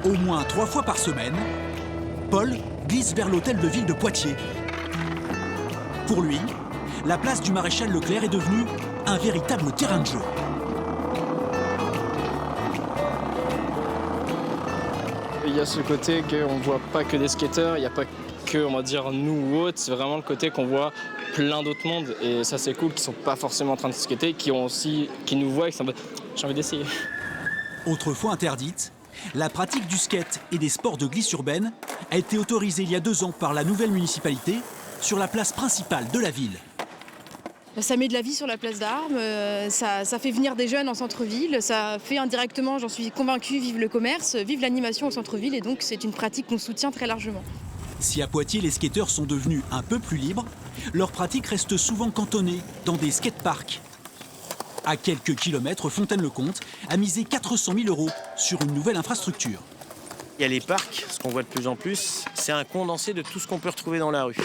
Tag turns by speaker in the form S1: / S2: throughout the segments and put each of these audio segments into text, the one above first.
S1: Au moins 3 fois par semaine, Paul glisse vers l'hôtel de ville de Poitiers. Pour lui, la place du Maréchal Leclerc est devenue un véritable terrain de jeu.
S2: Il y a ce côté qu'on ne voit pas que des skateurs, il n'y a pas que, on va dire, nous ou autres, c'est vraiment le côté qu'on voit plein d'autres mondes. Et ça, c'est cool, qui ne sont pas forcément en train de skater, qui nous voient et qui sont en mode, j'ai envie d'essayer.
S1: Autrefois interdite, la pratique du skate et des sports de glisse urbaine a été autorisée il y a 2 ans par la nouvelle municipalité sur la place principale de la ville.
S3: Ça met de la vie sur la place d'Armes, ça fait venir des jeunes en centre-ville, ça fait indirectement, j'en suis convaincue, vivre le commerce, vivre l'animation au centre-ville et donc c'est une pratique qu'on soutient très largement.
S1: Si à Poitiers les skateurs sont devenus un peu plus libres, leur pratique reste souvent cantonnée dans des skateparks. À quelques kilomètres, Fontaine-le-Comte a misé 400 000 € sur une nouvelle infrastructure.
S4: Il y a les parcs, ce qu'on voit de plus en plus, c'est un condensé de tout ce qu'on peut retrouver dans la rue.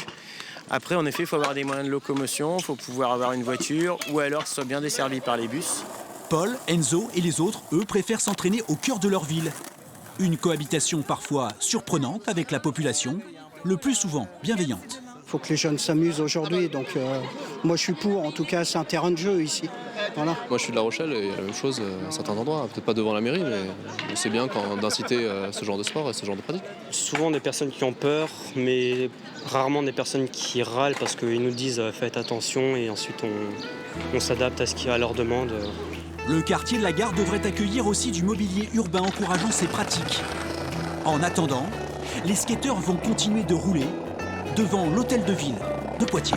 S4: Après, en effet, il faut avoir des moyens de locomotion, il faut pouvoir avoir une voiture ou alors que ce soit bien desservi par les bus.
S1: Paul, Enzo et les autres, eux, préfèrent s'entraîner au cœur de leur ville. Une cohabitation parfois surprenante avec la population, le plus souvent bienveillante.
S5: Il faut que les jeunes s'amusent aujourd'hui, donc moi je suis pour, en tout cas c'est un terrain de jeu ici. Voilà.
S6: Moi je suis de La Rochelle et la même chose à certains endroits, peut-être pas devant la mairie, mais c'est bien d'inciter ce genre de sport et ce genre de pratique.
S7: Souvent des personnes qui ont peur, mais rarement des personnes qui râlent parce qu'ils nous disent faites attention et ensuite on s'adapte à ce qu'il y a à leur demande.
S1: Le quartier de la Gare devrait accueillir aussi du mobilier urbain encourageant ces pratiques. En attendant, les skateurs vont continuer de rouler devant l'hôtel de ville de Poitiers.